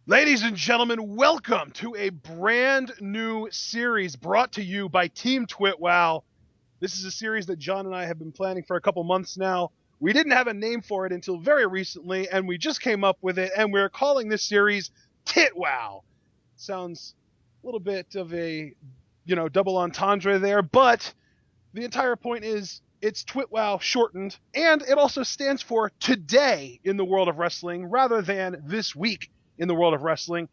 Ladies and gentlemen, welcome to a brand new series brought to you by Team TitWoW. This is a series that John and I have been planning for a couple months now. We didn't have a name for it until very recently, and we just came up with it, and we're calling this series TitWoW. Sounds a little bit of a, double entendre there, but the entire point is it's TitWoW shortened, and it also stands for today in the world of wrestling rather than this week in the world of wrestling.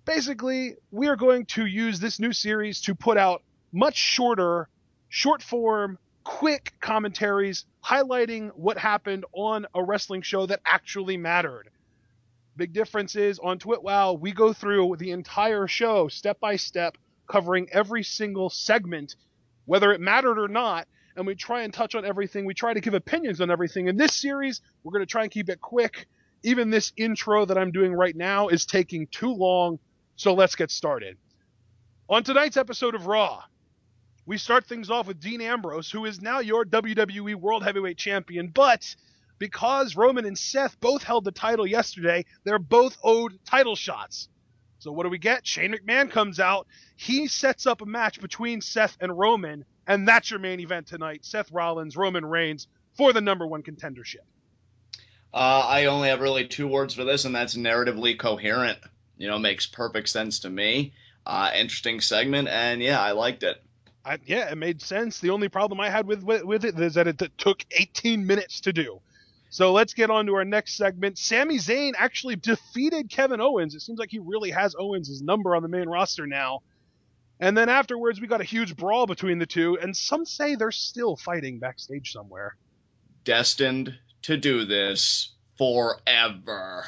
Basically, we are going to use this new series to put out much shorter, short form, quick commentaries highlighting what happened on a wrestling show that actually mattered. Big difference is on TitWoW, we go through the entire show step by step, covering every single segment, whether it mattered or not, and we try and touch on everything. We try to give opinions on everything. In this series, we're going to try and keep it quick. Even this intro that I'm doing right now is taking too long, so let's get started. On tonight's episode of Raw, we start things off with Dean Ambrose, who is now your WWE World Heavyweight Champion, but because Roman and Seth both held the title yesterday, they're both owed title shots. So what do we get? Shane McMahon comes out. He sets up a match between Seth and Roman, and that's your main event tonight. Seth Rollins, Roman Reigns for the number one contendership. I only have really two words for this, and that's narratively coherent. Makes perfect sense to me. Interesting segment, and yeah, I liked it. It made sense. The only problem I had with it is that it took 18 minutes to do. So let's get on to our next segment. Sami Zayn actually defeated Kevin Owens. It seems like he really has Owens' number on the main roster now. And then afterwards, we got a huge brawl between the two, and some say they're still fighting backstage somewhere. Destined to do this forever.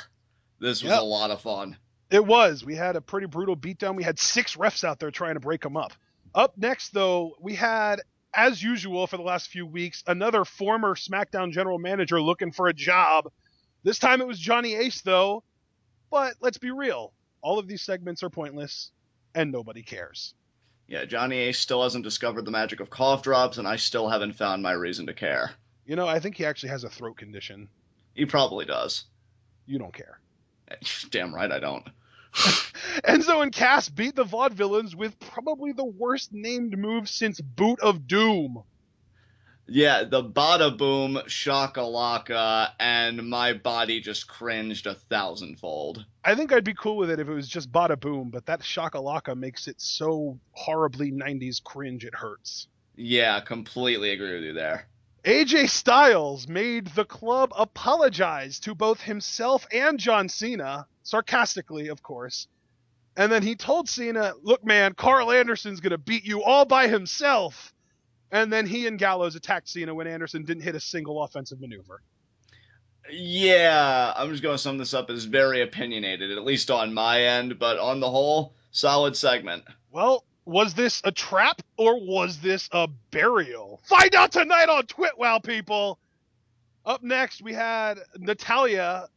This was a lot of fun. It was. We had a pretty brutal beatdown. We had 6 refs out there trying to break them up. Up next, though, we had, as usual for the last few weeks, another former SmackDown general manager looking for a job. This time it was Johnny Ace, though. But let's be real. All of these segments are pointless, and nobody cares. Yeah, Johnny Ace still hasn't discovered the magic of cough drops, and I still haven't found my reason to care. I think he actually has a throat condition. He probably does. You don't care. Damn right I don't. Enzo and Cass beat the Vaudevillains with probably the worst named move since Boot of Doom. Yeah, the Bada Boom Shakalaka, and my body just cringed 1,000-fold. I think I'd be cool with it if it was just Bada Boom, but that Shakalaka makes it so horribly 90s cringe it hurts. Yeah, completely agree with you there. AJ Styles made the club apologize to both himself and John Cena, sarcastically, of course. And then he told Cena, look, man, Carl Anderson's going to beat you all by himself. And then he and Gallows attacked Cena when Anderson didn't hit a single offensive maneuver. Yeah, I'm just going to sum this up as very opinionated, at least on my end, but on the whole, solid segment. Well, was this a trap or was this a burial? Find out tonight on TitWoW, people! Up next, we had Natalya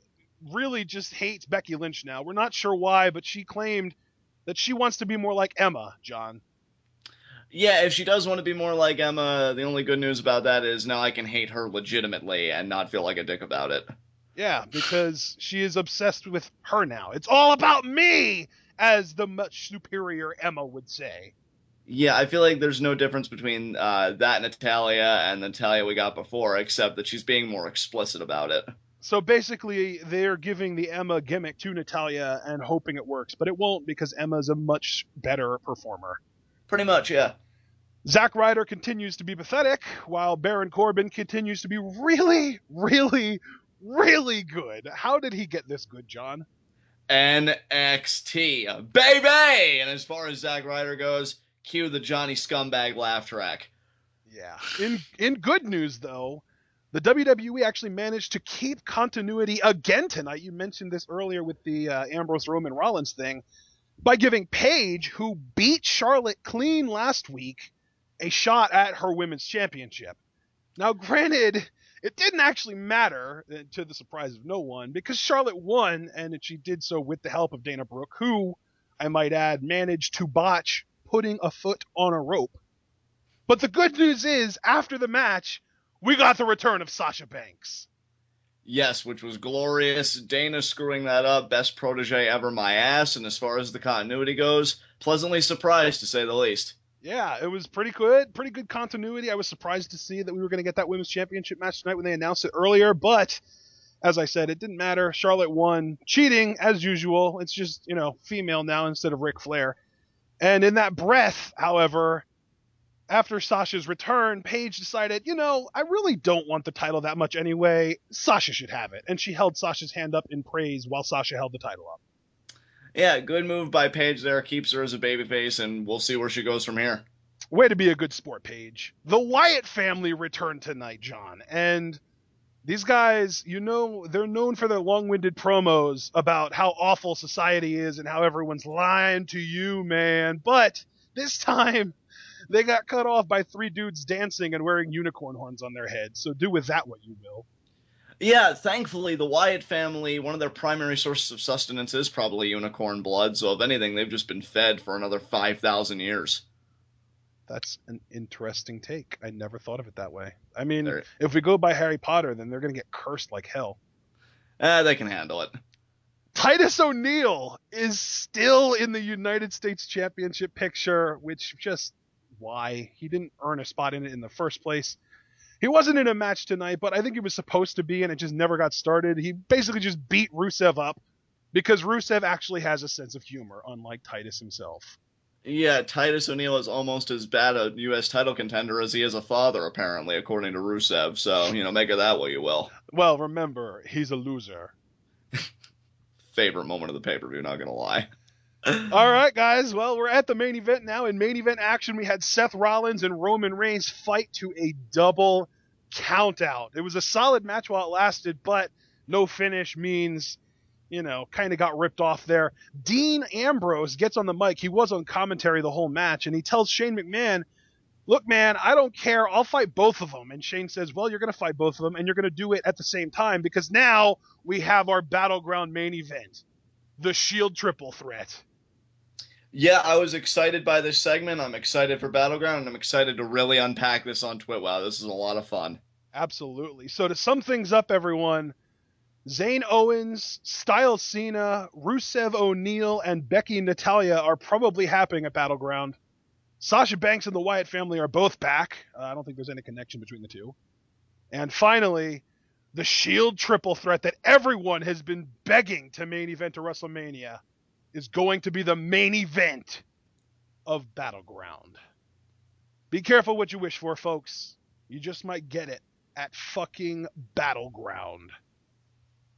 really just hates Becky Lynch now. We're not sure why, but she claimed that she wants to be more like Emma, John. Yeah, if she does want to be more like Emma, the only good news about that is now I can hate her legitimately and not feel like a dick about it. Yeah, because she is obsessed with her now. It's all about me, as the much superior Emma would say. Yeah, I feel like there's no difference between that Natalya and the Natalya we got before, except that she's being more explicit about it. So basically, they're giving the Emma gimmick to Natalya and hoping it works, but it won't because Emma's a much better performer. Pretty much, yeah. Zack Ryder continues to be pathetic, while Baron Corbin continues to be really, really, really good. How did he get this good, John? NXT, baby! And as far as Zack Ryder goes, cue the Johnny Scumbag laugh track. Yeah. In good news, though, the WWE actually managed to keep continuity again tonight. You mentioned this earlier with the Ambrose Roman Rollins thing, by giving Paige, who beat Charlotte clean last week, a shot at her women's championship. Now, granted, it didn't actually matter, to the surprise of no one, because Charlotte won, and she did so with the help of Dana Brooke, who, I might add, managed to botch putting a foot on a rope. But the good news is, after the match, we got the return of Sasha Banks. Yes, which was glorious. Dana screwing that up, best protege ever, my ass. And as far as the continuity goes, pleasantly surprised to say the least. Yeah, it was pretty good continuity. I was surprised to see that we were going to get that women's championship match tonight when they announced it earlier, but as I said, it didn't matter. Charlotte won, cheating as usual. It's just, female now instead of Ric Flair. And in that breath, however, after Sasha's return, Paige decided, I really don't want the title that much anyway. Sasha should have it. And she held Sasha's hand up in praise while Sasha held the title up. Yeah, good move by Paige there. Keeps her as a babyface, and we'll see where she goes from here. Way to be a good sport, Paige. The Wyatt family returned tonight, John. And these guys, they're known for their long-winded promos about how awful society is and how everyone's lying to you, man. But this time, they got cut off by three dudes dancing and wearing unicorn horns on their heads. So do with that what you will. Yeah, thankfully, the Wyatt family, one of their primary sources of sustenance is probably unicorn blood, so if anything, they've just been fed for another 5,000 years. That's an interesting take. I never thought of it that way. I mean, They're, if we go by Harry Potter, then they're going to get cursed like hell. they can handle it. Titus O'Neil is still in the United States Championship picture, which just, why? He didn't earn a spot in it in the first place. He wasn't in a match tonight, but I think he was supposed to be, and it just never got started. He basically just beat Rusev up because Rusev actually has a sense of humor, unlike Titus himself. Yeah, Titus O'Neil is almost as bad a U.S. title contender as he is a father, apparently, according to Rusev. So, make of that what you will. Well, remember, he's a loser. Favorite moment of the pay-per-view, not gonna lie. All right, guys. Well, we're at the main event now. In main event action, we had Seth Rollins and Roman Reigns fight to a double countout. It was a solid match while it lasted, but no finish means, kind of got ripped off there. Dean Ambrose gets on the mic. He was on commentary the whole match, and he tells Shane McMahon, look, man, I don't care. I'll fight both of them. And Shane says, well, you're going to fight both of them, and you're going to do it at the same time because now we have our Battleground main event, the Shield triple threat. Yeah, I was excited by this segment. I'm excited for Battleground, and I'm excited to really unpack this on TwitWoW. This is a lot of fun. Absolutely. So to sum things up, everyone, Zayn Owens, Styles Cena, Rusev O'Neil, and Becky Natalia are probably happening at Battleground. Sasha Banks and the Wyatt family are both back. I don't think there's any connection between the two. And finally, the Shield triple threat that everyone has been begging to main event to WrestleMania is going to be the main event of Battleground. Be careful what you wish for, folks. You just might get it at fucking Battleground.